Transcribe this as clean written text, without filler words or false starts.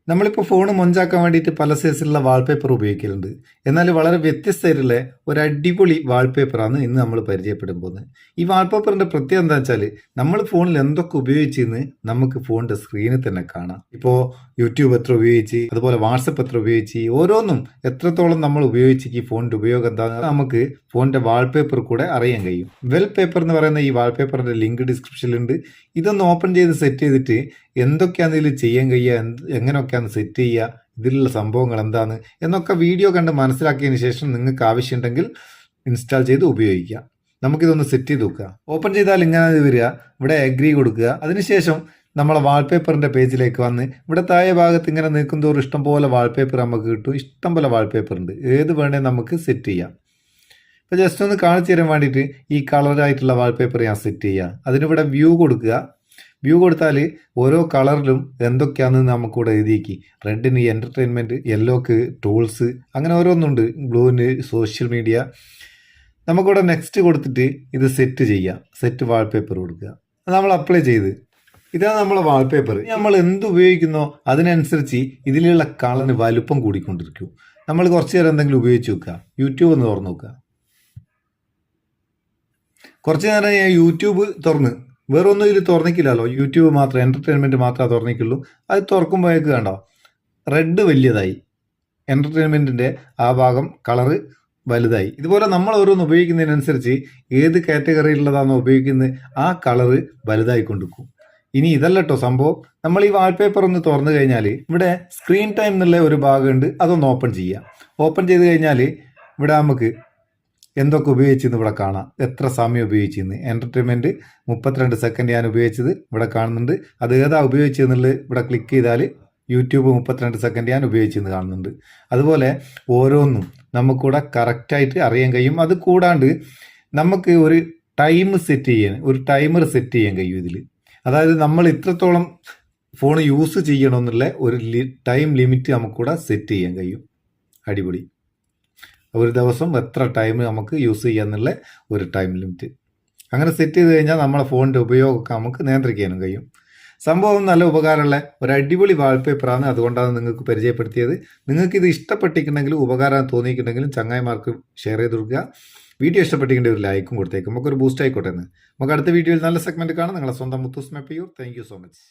നമ്മളിപ്പോൾ ഫോൺ മൊഞ്ചാക്കാൻ വേണ്ടിയിട്ട് പല സൈസിലുള്ള വാൾപേപ്പർ ഉപയോഗിക്കലുണ്ട്. എന്നാൽ വളരെ വ്യത്യസ്തമായിട്ടുള്ള ഒരു അടിപൊളി വാൾപേപ്പറാണ് ഇന്ന് നമ്മൾ പരിചയപ്പെടാൻ പോകുന്നത്. ഈ വാൾപേപ്പറിൻ്റെ പ്രത്യേകത എന്താ വെച്ചാൽ നമ്മൾ ഫോണിൽ എന്തൊക്കെ ഉപയോഗിച്ചെന്ന് നമുക്ക് ഫോണിൻ്റെ സ്ക്രീനിൽ തന്നെ കാണാം. ഇപ്പോൾ യൂട്യൂബ് എത്ര ഉപയോഗിച്ച്, അതുപോലെ വാട്സപ്പ് എത്ര ഉപയോഗിച്ച്, ഓരോന്നും എത്രത്തോളം നമ്മൾ ഉപയോഗിച്ച് ഈ ഫോണിൻ്റെ ഉപയോഗം എന്താണെന്ന് നമുക്ക് ഫോണിൻ്റെ വാൾപേപ്പർ കൂടെ അറിയാൻ കഴിയും. വെൽ പേപ്പർ എന്ന് പറയുന്ന ഈ വാൾപേപ്പറിൻ്റെ ലിങ്ക് ഡിസ്ക്രിപ്ഷനിലുണ്ട്. ഇതൊന്ന് ഓപ്പൺ ചെയ്ത് സെറ്റ് ചെയ്തിട്ട് എന്തൊക്കെയാണ് ഇതിൽ ചെയ്യാൻ കഴിയുക, എങ്ങനെയൊക്കെയാണ് സെറ്റ് ചെയ്യുക, ഇതിലുള്ള സംഭവങ്ങൾ എന്താണ് എന്നൊക്കെ വീഡിയോ കണ്ട് മനസ്സിലാക്കിയതിന് ശേഷം നിങ്ങൾക്ക് ആവശ്യമുണ്ടെങ്കിൽ ഇൻസ്റ്റാൾ ചെയ്ത് ഉപയോഗിക്കുക. നമുക്കിതൊന്ന് സെറ്റ് ചെയ്ത് നോക്കുക. ഓപ്പൺ ചെയ്താൽ ഇങ്ങനെ വരിക, ഇവിടെ അഗ്രി കൊടുക്കുക. അതിനുശേഷം നമ്മളെ വാൾപേപ്പറിൻ്റെ പേജിലേക്ക് വന്ന് ഇവിടെ താഴെ ഭാഗത്ത് ഇങ്ങനെ നിൽക്കുന്തോറും ഇഷ്ടംപോലെ വാൾപേപ്പർ നമുക്ക് കിട്ടും. ഇഷ്ടംപോലെ വാൾപേപ്പർ ഉണ്ട്, ഏത് വേണേൽ നമുക്ക് സെറ്റ് ചെയ്യാം. ഇപ്പോൾ ജസ്റ്റ് ഒന്ന് കാണിച്ചു തരാൻ വേണ്ടിയിട്ട് ഈ കളറായിട്ടുള്ള വാൾപേപ്പർ ഞാൻ സെറ്റ് ചെയ്യുക. അതിനിവിടെ വ്യൂ കൊടുക്കുക. വ്യൂ കൊടുത്താൽ ഓരോ കളറിലും എന്തൊക്കെയാണെന്ന് നമുക്കിവിടെ എഴുതിയേക്ക്. റെഡിന് എൻ്റർടൈൻമെൻറ്റ്, യെല്ലോക്ക് ടൂൾസ്, അങ്ങനെ ഓരോന്നുണ്ട്. ബ്ലൂവിന് സോഷ്യൽ മീഡിയ. നമുക്കിവിടെ നെക്സ്റ്റ് കൊടുത്തിട്ട് ഇത് സെറ്റ് ചെയ്യാം. സെറ്റ് വാൾപേപ്പർ കൊടുക്കുക. അത് നമ്മൾ അപ്ലൈ ചെയ്ത്, ഇതാണ് നമ്മളെ വാൾപേപ്പർ. നമ്മൾ എന്ത് ഉപയോഗിക്കുന്നോ അതിനനുസരിച്ച് ഇതിലുള്ള കളറിന് വലുപ്പം കൂടിക്കൊണ്ടിരിക്കും. നമ്മൾ കുറച്ച് നേരം എന്തെങ്കിലും ഉപയോഗിച്ച് നോക്കുക. യൂട്യൂബ് ഒന്ന് തുറന്ന് നോക്കുക. കുറച്ച് നേരം ഞാൻ യൂട്യൂബ് തുറന്ന്, വേറെ ഒന്നും ഇതിൽ തുറന്നിക്കില്ലല്ലോ, യൂട്യൂബ് മാത്രം, എൻ്റർടൈൻമെൻറ്റ് മാത്രമേ തുറന്നിക്കുള്ളൂ. അത് തുറക്കുമ്പോഴേക്ക് കണ്ടോ റെഡ് വലിയതായി, എൻ്റർടൈൻമെൻറ്റിൻ്റെ ആ ഭാഗം കളറ് വലുതായി. ഇതുപോലെ നമ്മൾ ഓരോന്ന് ഉപയോഗിക്കുന്നതിനനുസരിച്ച് ഏത് കാറ്റഗറിയിലുള്ളതാണോ ഉപയോഗിക്കുന്നത് ആ കളറ് വലുതായി കൊണ്ടിരിക്കും. ഇനി ഇതല്ല കേട്ടോ സംഭവം. നമ്മൾ ഈ വാൾപേപ്പർ ഒന്ന് തുറന്നു കഴിഞ്ഞാൽ ഇവിടെ സ്ക്രീൻ ടൈം എന്നുള്ള ഒരു ഭാഗമുണ്ട്, അതൊന്ന് ഓപ്പൺ ചെയ്യുക. ഓപ്പൺ ചെയ്ത് കഴിഞ്ഞാൽ ഇവിടെ നമുക്ക് എന്തൊക്കെ ഉപയോഗിച്ചെന്ന് ഇവിടെ കാണാം. എത്ര സമയം ഉപയോഗിച്ചെന്ന്. എൻ്റർടൈൻമെൻറ്റ് 32 സെക്കൻഡ് ഞാൻ ഉപയോഗിച്ചത് ഇവിടെ കാണുന്നുണ്ട്. അത് ഏതാ ഉപയോഗിച്ചതെന്നുള്ളത് ഇവിടെ ക്ലിക്ക് ചെയ്താൽ യൂട്യൂബ് 32 സെക്കൻഡ് ഞാൻ ഉപയോഗിച്ചെന്ന് കാണുന്നുണ്ട്. അതുപോലെ ഓരോന്നും നമുക്കിവിടെ കറക്റ്റായിട്ട് അറിയാൻ കഴിയും. അത് കൂടാണ്ട് നമുക്ക് ഒരു ടൈം സെറ്റ് ചെയ്യാൻ, ഒരു ടൈമർ സെറ്റ് ചെയ്യാൻ കഴിയും ഇതിൽ. അതായത് നമ്മൾ ഇത്രത്തോളം ഫോൺ യൂസ് ചെയ്യണമെന്നുള്ള ഒരു ടൈം ലിമിറ്റ് നമുക്കിവിടെ സെറ്റ് ചെയ്യാൻ കഴിയും. അടിപൊളി. ഒരു ദിവസം എത്ര ടൈം നമുക്ക് യൂസ് ചെയ്യാന്നുള്ള ഒരു ടൈം ലിമിറ്റ് അങ്ങനെ സെറ്റ് ചെയ്ത് കഴിഞ്ഞാൽ നമ്മളെ ഫോണിൻ്റെ ഉപയോഗമൊക്കെ നമുക്ക് നിയന്ത്രിക്കാനും കഴിയും. സംഭവം നല്ല ഉപകാരമുള്ള ഒരു അടിപൊളി വാൾപേപ്പറാണ്. അതുകൊണ്ടാണ് നിങ്ങൾക്ക് പരിചയപ്പെടുത്തിയത്. നിങ്ങൾക്ക് ഇത് ഇഷ്ടപ്പെട്ടിട്ടുണ്ടെങ്കിലും ഉപകാരം തോന്നിയിട്ടുണ്ടെങ്കിലും ചങ്ങായിമാർക്ക് ഷെയർ ചെയ്ത് കൊടുക്കുക. വീഡിയോ ഇഷ്ടപ്പെട്ടിട്ടുണ്ടെങ്കിൽ ഒരു ലൈക്കും കൊടുത്തേക്കും. നമുക്കൊരു ബൂസ്റ്റ് ആയിക്കോട്ടെ എന്ന്. നമുക്ക് അടുത്ത വീഡിയോയിൽ നല്ല സെഗ്മെൻറ്റ് കാണാം. നിങ്ങളെ സ്വന്തം Muthoos Meppayur. Thank you so much.